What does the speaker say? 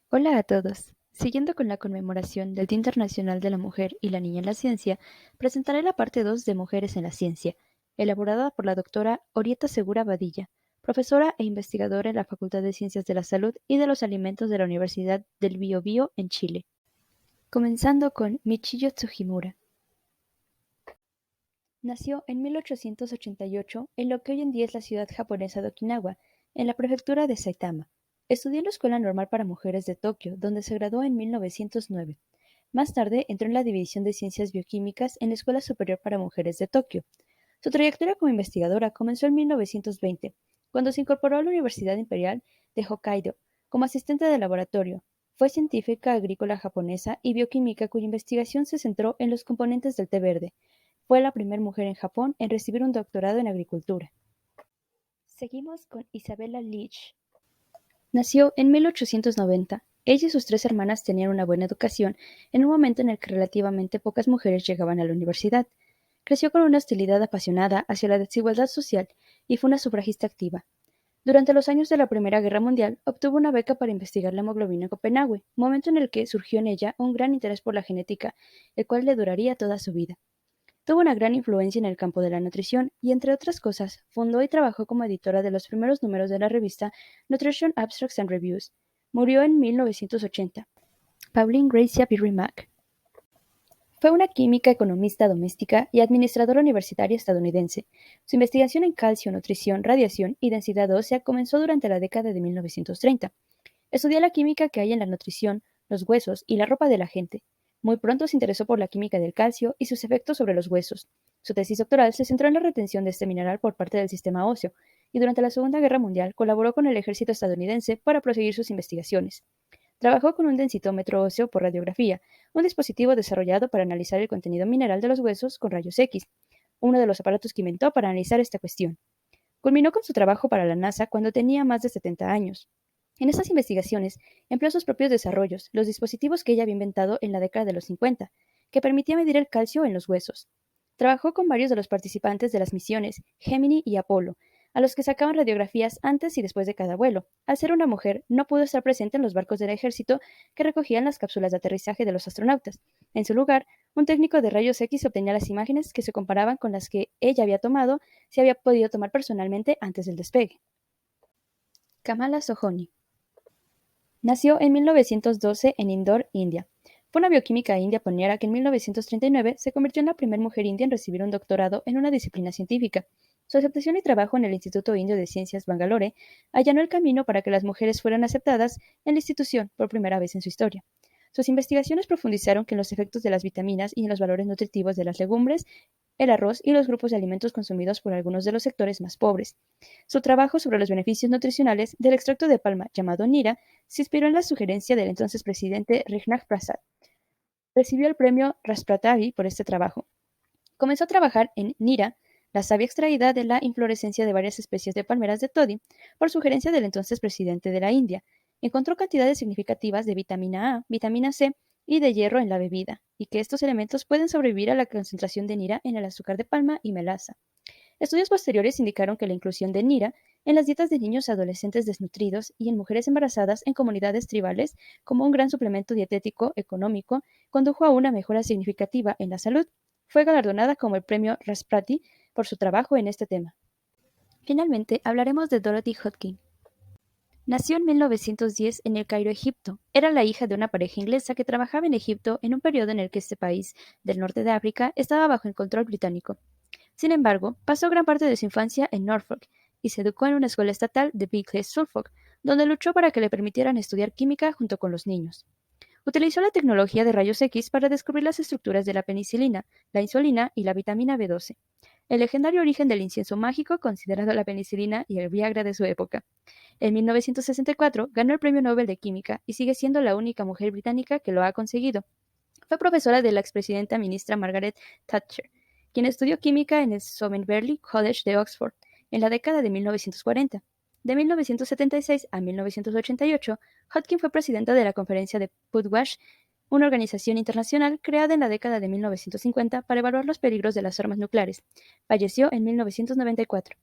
Hola a todos. Siguiendo con la conmemoración del Día Internacional de la Mujer y la Niña en la Ciencia, presentaré la parte 2 de Mujeres en la Ciencia, elaborada por la doctora Orieta Segura Badilla, profesora e investigadora en la Facultad de Ciencias de la Salud y de los Alimentos de la Universidad del Biobío en Chile. Comenzando con Michiyo Tsujimura. Nació en 1888 en lo que hoy en día es la ciudad japonesa de Okinawa, en la prefectura de Saitama. Estudió en la Escuela Normal para Mujeres de Tokio, donde se graduó en 1909. Más tarde entró en la División de Ciencias Bioquímicas en la Escuela Superior para Mujeres de Tokio. Su trayectoria como investigadora comenzó en 1920, cuando se incorporó a la Universidad Imperial de Hokkaido como asistente de laboratorio. Fue científica agrícola japonesa y bioquímica cuya investigación se centró en los componentes del té verde. Fue la primera mujer en Japón en recibir un doctorado en agricultura. Seguimos con Isabella Leach. Nació en 1890. Ella y sus tres hermanas tenían una buena educación en un momento en el que relativamente pocas mujeres llegaban a la universidad. Creció con una hostilidad apasionada hacia la desigualdad social y fue una sufragista activa. Durante los años de la Primera Guerra Mundial, obtuvo una beca para investigar la hemoglobina en Copenhague, momento en el que surgió en ella un gran interés por la genética, el cual le duraría toda su vida. Tuvo una gran influencia en el campo de la nutrición y, entre otras cosas, fundó y trabajó como editora de los primeros números de la revista Nutrition Abstracts and Reviews. Murió en 1980. Pauline Gracia Birry Mack. Fue una química, economista doméstica y administradora universitaria estadounidense. Su investigación en calcio, nutrición, radiación y densidad ósea comenzó durante la década de 1930. Estudió la química que hay en la nutrición, los huesos y la ropa de la gente. Muy pronto se interesó por la química del calcio y sus efectos sobre los huesos. Su tesis doctoral se centró en la retención de este mineral por parte del sistema óseo, y durante la Segunda Guerra Mundial colaboró con el ejército estadounidense para proseguir sus investigaciones. Trabajó con un densitómetro óseo por radiografía, un dispositivo desarrollado para analizar el contenido mineral de los huesos con rayos X, uno de los aparatos que inventó para analizar esta cuestión. Culminó con su trabajo para la NASA cuando tenía más de 70 años. En estas investigaciones, empleó sus propios desarrollos, los dispositivos que ella había inventado en la década de los 50, que permitía medir el calcio en los huesos. Trabajó con varios de los participantes de las misiones Gemini y Apolo, a los que sacaban radiografías antes y después de cada vuelo. Al ser una mujer, no pudo estar presente en los barcos del ejército que recogían las cápsulas de aterrizaje de los astronautas. En su lugar, un técnico de rayos X obtenía las imágenes que se comparaban con las que ella había tomado si había podido tomar personalmente antes del despegue. Kamala Sohoni. Nació en 1912 en Indore, India. Fue una bioquímica india pionera que en 1939 se convirtió en la primera mujer india en recibir un doctorado en una disciplina científica. Su aceptación y trabajo en el Instituto Indio de Ciencias Bangalore allanó el camino para que las mujeres fueran aceptadas en la institución por primera vez en su historia. Sus investigaciones profundizaron en los efectos de las vitaminas y en los valores nutritivos de las legumbres, el arroz y los grupos de alimentos consumidos por algunos de los sectores más pobres. Su trabajo sobre los beneficios nutricionales del extracto de palma llamado Nira se inspiró en la sugerencia del entonces presidente Rajnath Prasad. Recibió el premio Rashtrakuta por este trabajo. Comenzó a trabajar en Nira, la savia extraída de la inflorescencia de varias especies de palmeras de toddy, por sugerencia del entonces presidente de la India. Encontró cantidades significativas de vitamina A, vitamina C y de hierro en la bebida, y que estos elementos pueden sobrevivir a la concentración de Nira en el azúcar de palma y melaza. Estudios posteriores indicaron que la inclusión de Nira en las dietas de niños y adolescentes desnutridos y en mujeres embarazadas en comunidades tribales como un gran suplemento dietético económico condujo a una mejora significativa en la salud. Fue galardonada como el premio Rashtrapati por su trabajo en este tema. Finalmente, hablaremos de Dorothy Hodgkin. Nació en 1910 en El Cairo, Egipto. Era la hija de una pareja inglesa que trabajaba en Egipto en un periodo en el que este país del norte de África estaba bajo el control británico. Sin embargo, pasó gran parte de su infancia en Norfolk y se educó en una escuela estatal de Bickley, Suffolk, donde luchó para que le permitieran estudiar química junto con los niños. Utilizó la tecnología de rayos X para descubrir las estructuras de la penicilina, la insulina y la vitamina B12. El legendario origen del incienso mágico, considerado la penicilina y el Viagra de su época. En 1964 ganó el Premio Nobel de Química y sigue siendo la única mujer británica que lo ha conseguido. Fue profesora de la expresidenta ministra Margaret Thatcher, quien estudió química en el Somerville College de Oxford en la década de 1940. De 1976 a 1988, Hodgkin fue presidenta de la Conferencia de Pugwash, una organización internacional creada en la década de 1950 para evaluar los peligros de las armas nucleares. Falleció en 1994.